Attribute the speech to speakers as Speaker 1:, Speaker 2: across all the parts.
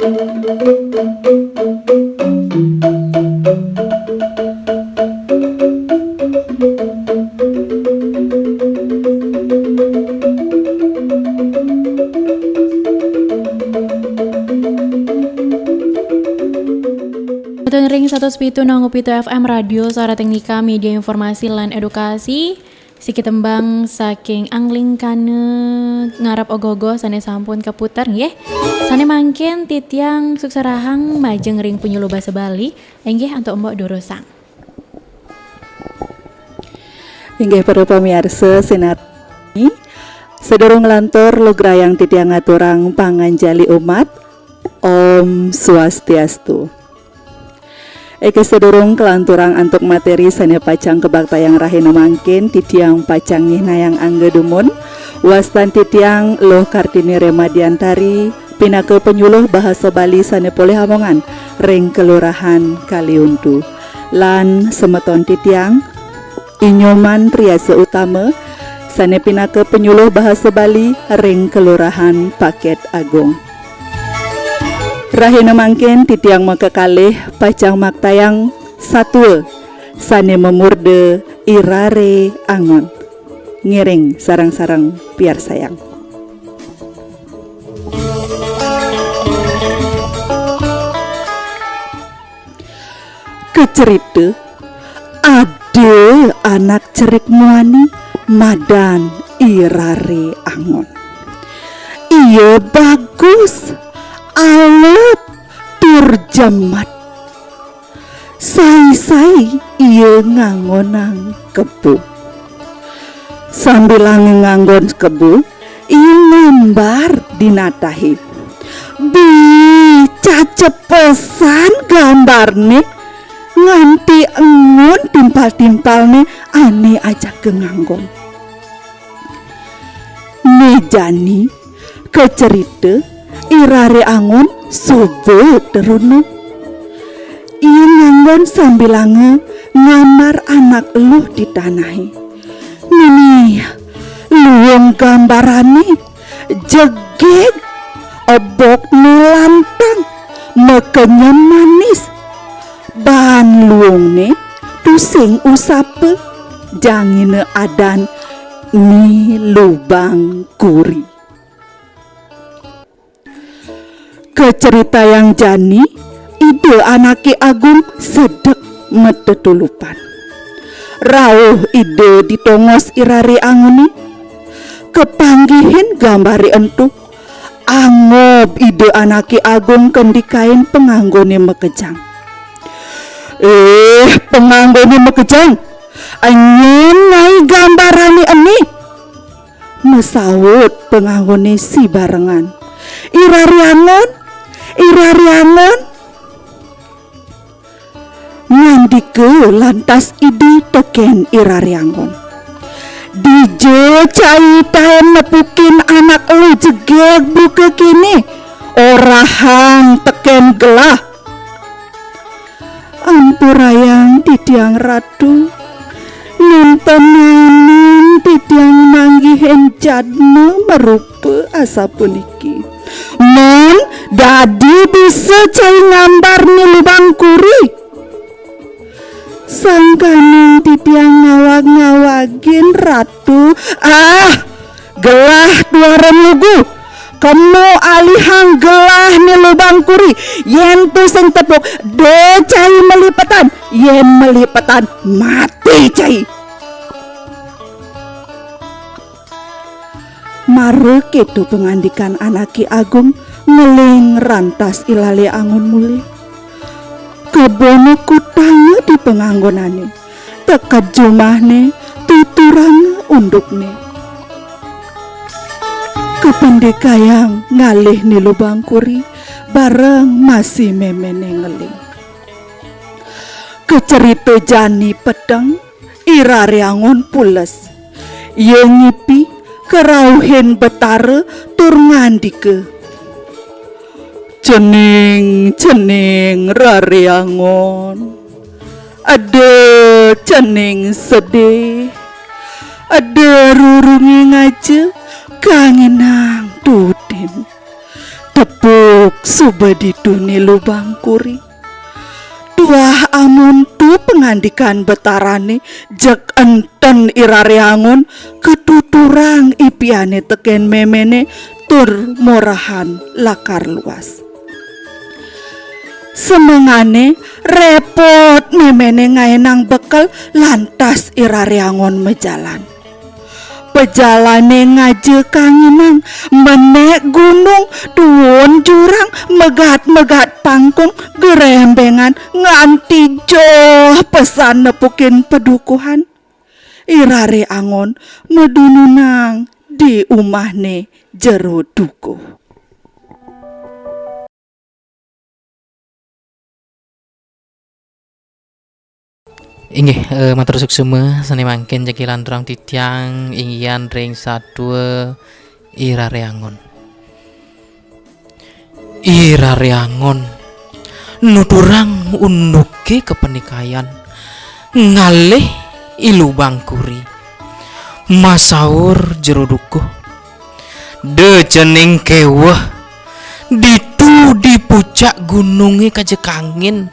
Speaker 1: Ring 107.7 FM Radio Suara Teknika Media Informasi lan Edukasi Siki tembang saking angling kane ngarap ogogo sane sampun kaputar nggih. Sane mangken titiang suksarahang majeng ring penyuluh basa Bali enggih antuk Mbok Dorosang.
Speaker 2: Inggih para pamirsa sinarni sedurung lantur lugrayang titiang aturang panganjali umat Om Swastiastu. Eke sedurung kelanturang antuk materi sane pacang kebaktayang rahina mangkin titiang pacang nginayang angge dumun wastan titiang loh Kartini Remadiantari pinake penyuluh bahasa Bali sane poleh hamongan ring kelurahan Kaliuntu lan semeton titiang Inyoman Riasa Utama sane pinake penyuluh bahasa Bali ring kelurahan Paket Agung. Rahina mangkin titiang makakalih pacang maktayang satwa sane memurde irare angon ngiring sarang-sarang piar sayang. Kecerita ada anak cerik muani madan irare angon. Iya bagus alat turjamat sai-sai iya ngangonang kebu sambil nganggon kebu iya ngambar dinatahi bi cacepesan gambar nih nganti engun timpal-timpal nih aneh aja nganggon nejani kecerita irare angon sobo terunu iya nganggon sambil ngamar anak luh di tanahi nini luang gambarane jegeg obok nilantang mekenya manis bahan luang ne tusing usape jangine adan ni lubang kuri. Kecerita yang jani ide anaki agung sedek metetulupan rauh ide ditongos irari anguni kepanggihin gambari entuk angob ide anaki agung kendikain penganggone mekejang penganggone mekejang anyen ngai gambarani eni mesawut penganggone si barengan irariangon ngandike lantas ide teken irariangon dijo cai taen nepukin anak lu jegeg buka kini orahang teken gelah ampurayang titiang ratu nontonanin titiang manggihen jadna merupa asa puniki mon dadi bisa cai ngambar ni lubang kuri sangkaning titiang ngawag-ngawagin ratu gelah tuaran lugu kamu alihang gelah ni lubang kuri yen tu sing tepuk de cai melipatan yen melipatan mati cai mare ketu pengandikan anaki agung ngeling rantas ilale angon muli kebono kutanya di penganggonane tekat jumahne tuturane undukne kependekayang ngalih ni lubang kuri bareng masih memene ngeling kecerita jani pedang irare angon pules ye ngipi kerauhen betara tur ngandike cening rariangon ada cening sedih ada rurungi ngaje kangenang tepuk subadituni lubang kuri. Duah amun tu pengandikan betarane jek enten irareangon ketuturang ipiane teken memene tur morahan lakar luas. Semengane repot memene ngaenang bekal lantas irareangon mejalan. Pejalane ngaje kanginang menek gunung tuwon jurang megat-megat pangkung gerembengan nganti joh pesan nepukin pedukuhan. Irare angon medununang di umahne jero dukuh.
Speaker 3: Inggih, matur suksema seni mangkin cekilan turang titiang inggian ring sadua irareangon. Irareangon nuturang unduke kepenikayan ngalih ilubang kuri masaur jero dukuh de jeneng keweh ditu di pucak gununge kajekangin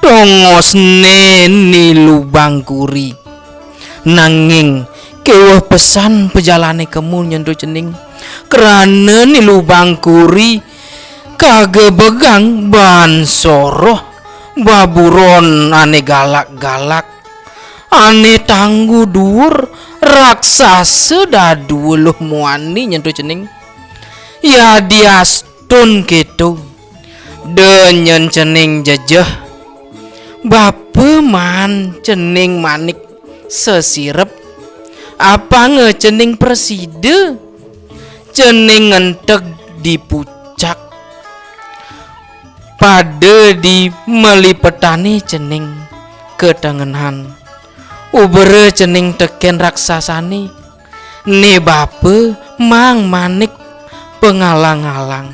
Speaker 3: tongos neni lubang kuri nanging keweh pesan pejalane kemu nyendo cening kerana ni lubang kuri kage begang ban soroh baburon ane galak-galak ane tanggu dur raksasa dadu luh muani nyendo cening ya diastun keto denyen cening jejeh Bapa man cening manik sesirep apa ngecening preside cening ngentek di pucak pada di melipetani cening ketengenan ubere cening teken raksasani ne bapa mang manik pengalang-alang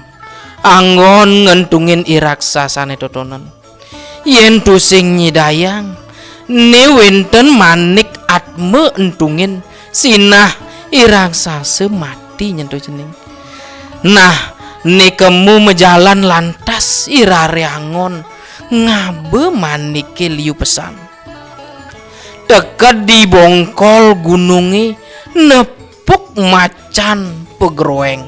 Speaker 3: anggon ngentungin iraksasane totonan yen tusing nyidayang ne wenten manik atme entungin sinah iraksasa mati nyentuh cening nah ne kemu mejalan lantas irareangon ngabe manike liu pesan dekat di bongkol gunungi nepuk macan pegroeng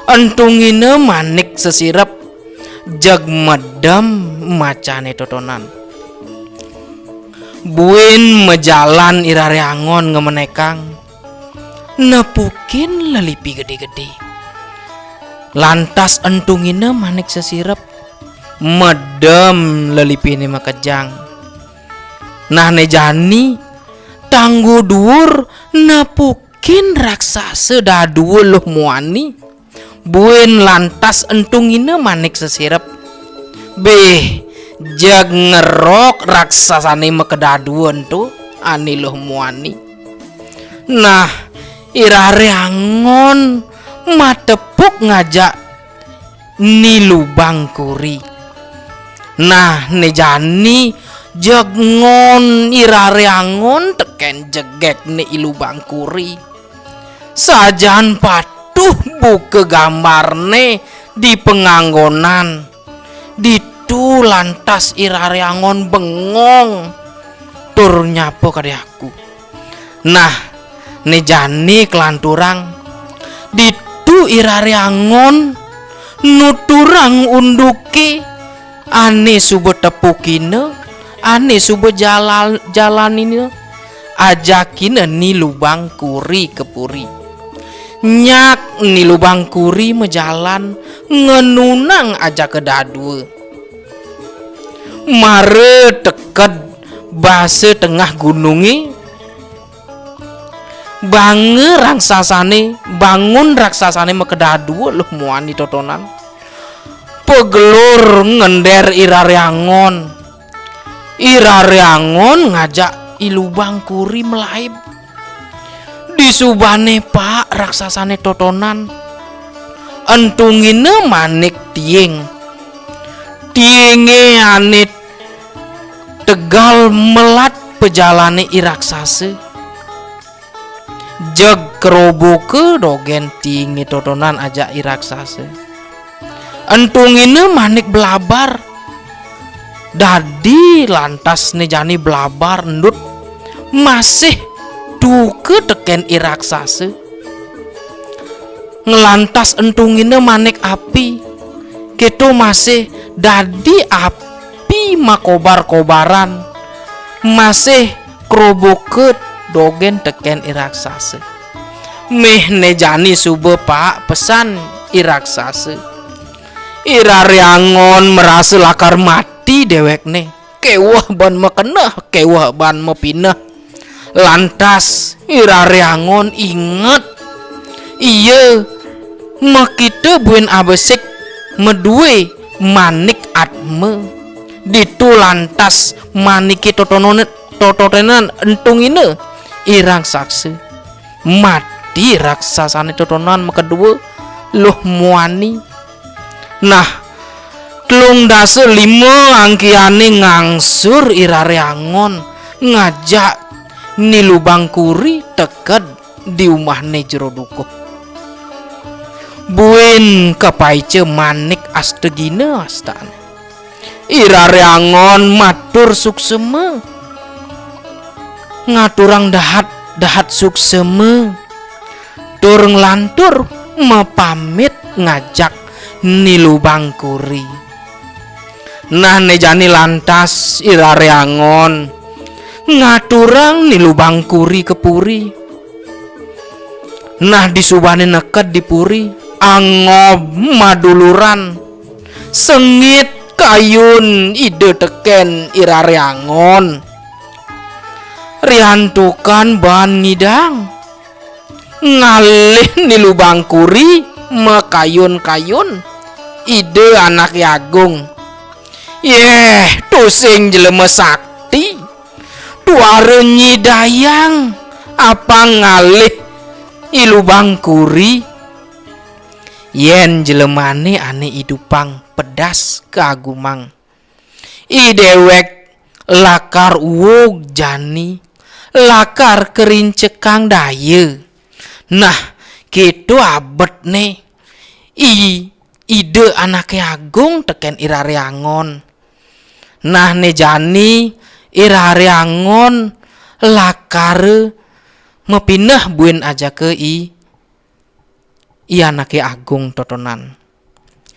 Speaker 3: entungine manik sesirep jag medam macane totonan buin mejalan irareangon ngemenekang nepukin lelipi gede-gede lantas entungine manik sesirep medem lelipi ini makejang nah nejani tanggu dur nepukin raksasa dadu luh muani buin lantas entungine manik sesirep beh jag ngerok raksasane mekedaduan tuh ani luh muani nah irareangon matepuk ngajak ni lubang kuri nah nejani jag ngon irareangon teken jegek ni ilubang kuri sajan patuh buke gambarne di penganggonan ditu lantas irareangon bengong tur nyapo kade aku nah nejani kelanturang ditu irareangon nuturang unduki ane subuh tepukine ane subuh jalanine ajakine ni lubang kuri kepuri nyak ni lubang kuri mejalan ngenunang aja kedadua mare teket base tengah gunungi bangun raksasane mekedadua luh muani totonan pegelur ngender irareangon ngajak ilubang kuri melaib disubane pak raksasane totonan entungine manik tienge anit tegal melat pejalane iraksase jeg keroboke dogen tienge totonan aja iraksase Entungine manik belabar. Dadi lantas nejani belabar ndut masih duke teken iraksasa. Ngelantas entungine manik api. Keto masih dadi api makobar-kobaran. Masih kroboket dogen teken iraksasa. Meh nejani sube pak pesan iraksasa. Irareangon merasa lakar mati dewekne. Kewah ban mekenah, kewah ban mepinah. Lantas irareangon inget. Iya makita buen abesek medue manik atme. Ditu lantas maniki tototenan entungine irang sakse. Mati raksasane totonan mekedua loh muani. Nah, telung dase 5 angkiane ngangsur irareangon ngajak ni lubang kuri teked di umahne jero dukuh. Buen kapaice manik astegina astane. Irareangon matur sukseme. Ngaturang dahat sukseme. Tur nglantur mapamit ngajak ni lubang kuri. Nah nejani lantas irareangon ngaturang ni lubang kuri ke puri. Nah disubane neket di puri angob maduluran sengit kayun ide teken irareangon. Riantukan bahan ngidang ngalih ni lubang kuri makayun-kayun ide anak yagung. Tusing jelema sakti tuare nyidayang apa ngalih ilubang kuri. Yen jelemane ane idupang pedas keagumang. Idewek lakar uwug jani lakar kerincekang daya. Nah gitu abet nih ide anak agung teken irareangon. Nah nejani irareangon lakar mepinah buen aja ke i anake agung totonan.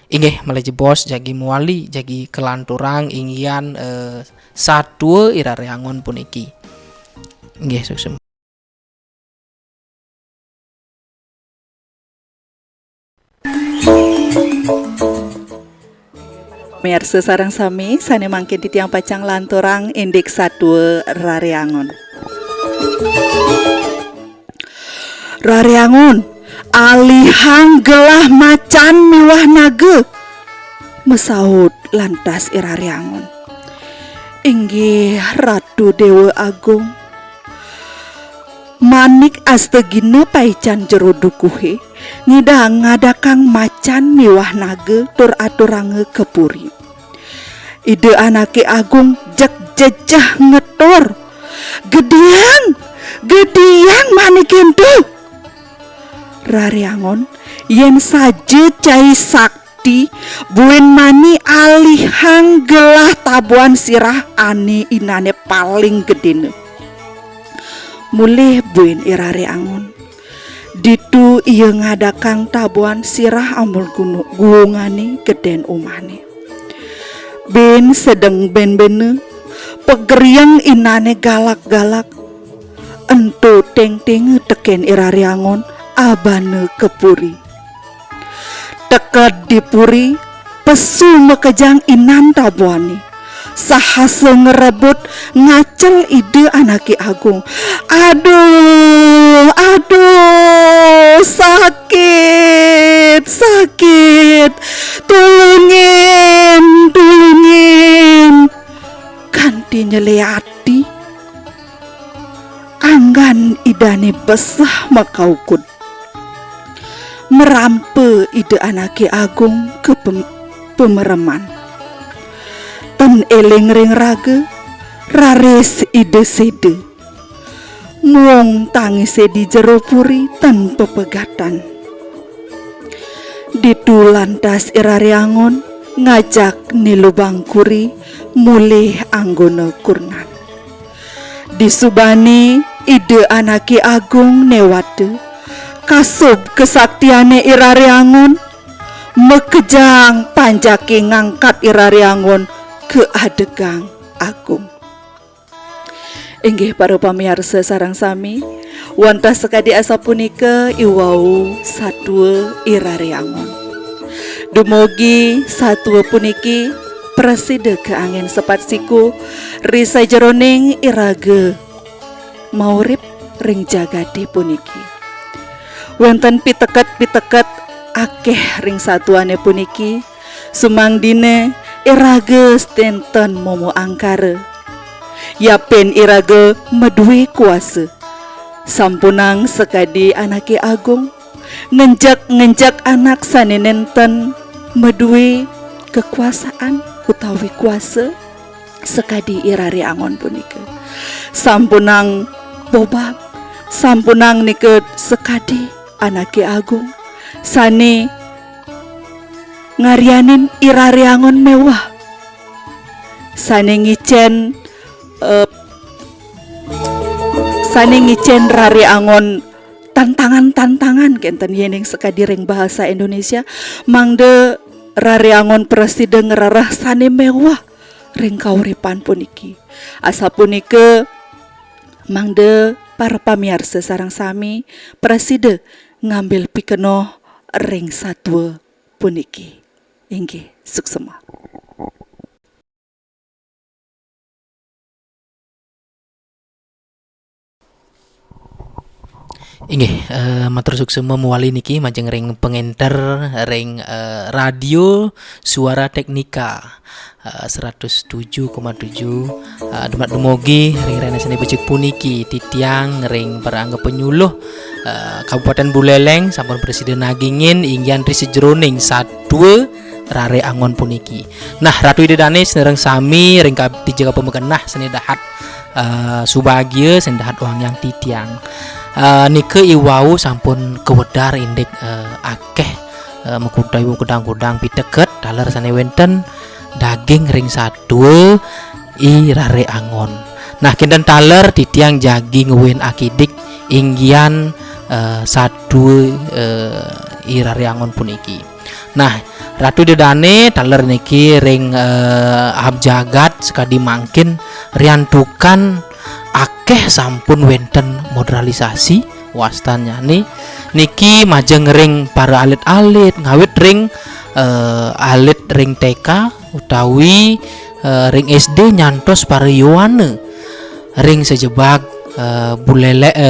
Speaker 3: Inggih meleje bos jagi muali jagi kelanturang inggian satwa irareangon puniki. Inggih suksem.
Speaker 2: Pamirsa sareng sami sane mangkin di tiang pacang lanturang indeks 1 rareangon. Rareangon alihang gelah macan miwah nage mesaut lantas irareangon. Inggih Ratu Dewa Agung manik astegina paican jero dukuhe ngidang ngadakang macan miwah nage tur aturange kepuri. Ide anake agung jek jejah ngetor gediang manikin tuh. Rareangon yen saje cai sakti buen mani alihang gelah tabuan sirah ane inane paling gedene. Mulih buen irareangon ditu iya ngadakang tabuan sirah amul guungane geden umane. Ben sedeng ben-bene pegeriang inane galak-galak ento teng-teng teken irareangon abane kepuri. Tekad di puri pesu mekejang inan tabuani sahase ngerebut ngacel ide anaki agung. Aduh sakit tulungin kanti nyeleati anggan idane besah makaukud merampe ide anaki agung ke pemereman. Ten eling ring raga rares ide sede nguong tangise di jero puri tan pepegatan. ditulantas irariangon ngajak ni lubang kuri mulih anggona kurnan. Disubani ide anaki agung newade kasub kesaktiane irariangon mekejang panjaki ngangkat irariangon ke adegang agung. Inggih para pamirsa sareng sami, wonten sekadi asa punika iwau satwa irariangon. Dumugi satwa puniki preside ke angin sepat siku risa jeroning irage maurip ring jagati puniki. Wonten piteket-piteket akeh ring satuane puniki sumangdine irage stenten momo angkara yapen irage medue kuasa sampunang sekadi anake agung ngenjak anak sanenenten medue kekuasaan utawi kuasa sekadi irari angon punika sampunang bobab sampunang niket sekadi anake agung sane ngarianin irari angon mewah sane ngicen rari angon tantangan kenten yening sekadi ring bahasa Indonesia mangde rari angon presiden ngerarah sane mewah ring kauripan puniki asa punike mangde para pamirsa sareng sami presiden ngambil pikenoh ring satwa puniki inggih suksema.
Speaker 3: Inggih, matur suksema muali niki majeng ring pengenter ring radio Suara Teknika 107,7 dumat dumugi ring rene seni becik puniki titiang ring perangga penyuluh Kabupaten Buleleng sampun presiden nagingin ingyan ri sejroning satwa rare angon puniki. Nah, Ratu Idedane senereng sami ring tijaga pemekenah seni dahat subagia seni dahat uang yang titiang. Nike iwau sampun kewedar indek akeh mengkudai kudang-kudang piteket dalar sane wenten daging ring satwa i rare angon. Nah kinten taler titiang jagi ngewen akidik inggian satwa i rare angon puniki. Nah Ratu Idedane taler niki ring abjagat sekadi mangkin riantukan akeh sampun wenten modernisasi wastannya niki majeng ring para alit-alit ngawit ring alit ring TK utawi ring SD nyantos para yuane ring sejebak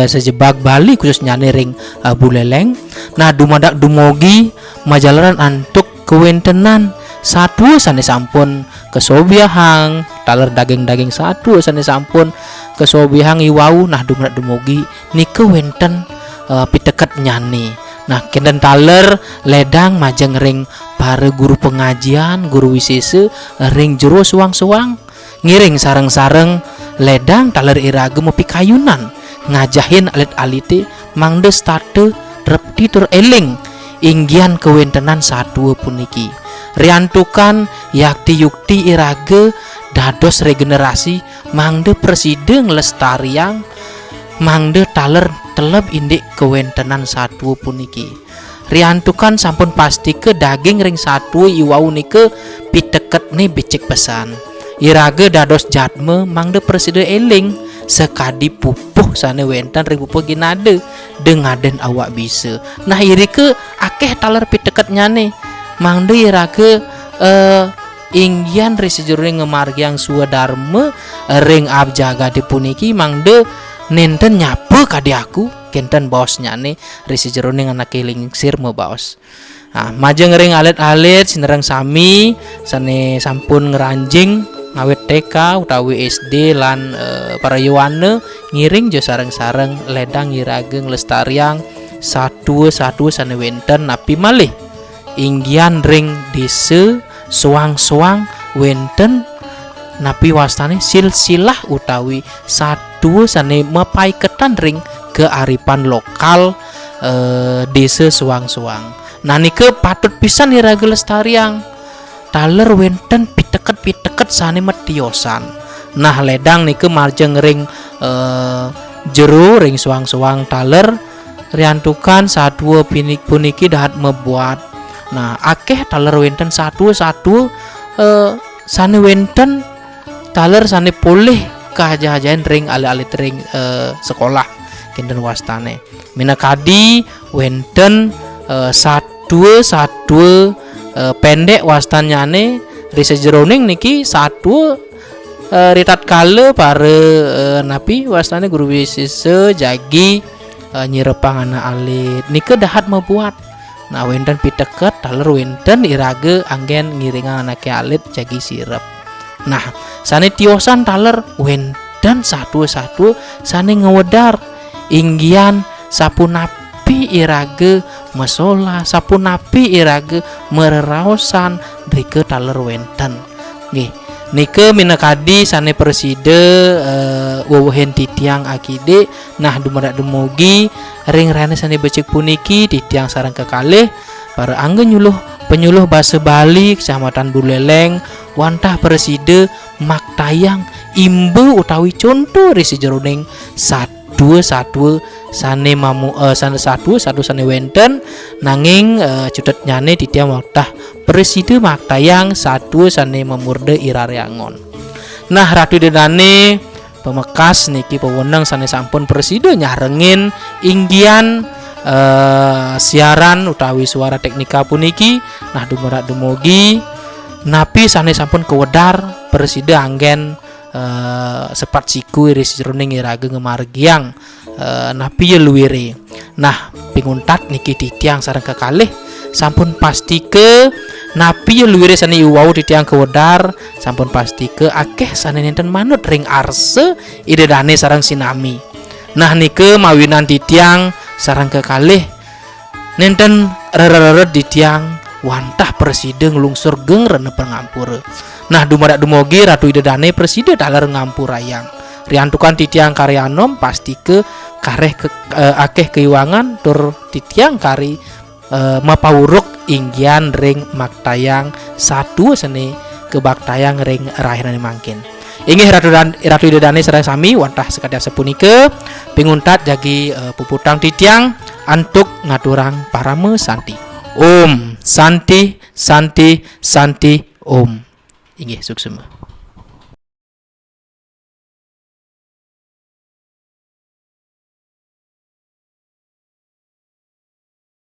Speaker 3: sejebak Bali khususnya ring Buleleng. Nah dumadak dumogi majalaran antuk kewentenan satwa sane sampun kesobiahang taler daging-daging satwa sane sampun kesobihang iwau. Nah dumadak dumugi nike wenten piteket nyani. Nah kenten taler ledang majeng ring para guru pengajian guru wisese ring jero suang-suang ngiring sareng-sareng ledang taler irage mepi kayunan ngajahin alit-alite mangde starte repti tur eling inggian kewentenan satwa puniki riantukan yakti yukti irage dados regenerasi mangde presiden lestariang mangde taler teleb indik kewentenan satwa puniki riantukan sampun pasti ke daging ring satwa iwau nike piteket nih becek pesan irage dados jatme mangde presiden eling sekadi pupuh sane wenten ring pupuh ginade dengaden awak bisa. Nah iri ke akeh taler piteket nyane mangde irage inggian risejurune ngemargiang suadarma ring abjaga dipuniki mangde nenten nyape kadi aku kenten bos nyane risejurune anak lingsir me baos. Nah majeng ring alit-alit sinerang sami sane sampun ngeranjing ngawet TK utawi SD lan para yuwane ngiring jo sareng-sareng ledang irageng lestariang satu sane wenten napi malih inggian ring dese suang-suang wenten napi wastane silsilah utawi satu sane mepai ketan ring kearipan lokal desa suang-suang. Nah nike patut pisan iraga lestariang taler wenten piteket sane metiosan. Nah ledang nike marjeng ring jeru ring suang-suang taler riantukan sadua pinik puniki dahat mebuat. Nah akeh taler wenten satu sane wenten taler sane poleh kahaja-hajain ring ali-ali ring sekolah kinten wastane. Minakadi wenten satu pendek wastanyane risa jeroning niki satu ritat kale para napi wastane guru wisise jagi nyirepang anak alit nike dahat membuat. Nah wenten piteket taler wenten iraga anggen ngiringan anak alit jagi sirep. Nah sane tiosan taler wenten satu sane ngewedar inggian sapu napi iraga mesola sapu napi iraga mereraosan drike taler wenten nggih nike minakadi sane preside wewehen titiang akide. Nah dumadak dumugi ring rene sane becek puniki titiang sareng kekalih para angge penyuluh basa Bali Kecamatan Buleleng wantah preside maktayang imbe utawi contoh risi jeroning satu sane mamu satu sane wenten nanging cutet nyane titiang waktah preside maktayang satu sane memurde irareangon. Nah ratu dedane pemekas niki pewenang sane sampun preside nyarengin inggian siaran utawi suara teknika puniki. Nah dumadak dumugi napi sane sampun kewedar preside anggen sepat siku iris jroning iraga ngemargiang napi ye luwire. Nah pinguntat niki titiang sareng kekalih sampun pastike napi ye luwire sane iwau titiang kewedar sampun pastike akeh sane nenten manut ring arse idedane sareng sinami. Nah nike mawinan titiang sareng kekalih nenten reret ditiang wantah preside nglungsur geng rene pengampura. Nah dumadak dumugi ratu idedane preside taler ngampurayang riantukan titiang karyanom pastike kareh akeh keiwangan tur titiang kari mapawuruk inggian ring maktayang satu seni kebaktayang ring rahirane mangkin. Inggih ratu idedane sareng sami wantah sekadar sepunike pinguntat jagi puputang titiang antuk ngaturang parame santi. Om santi santi santi om. Inggih suksema.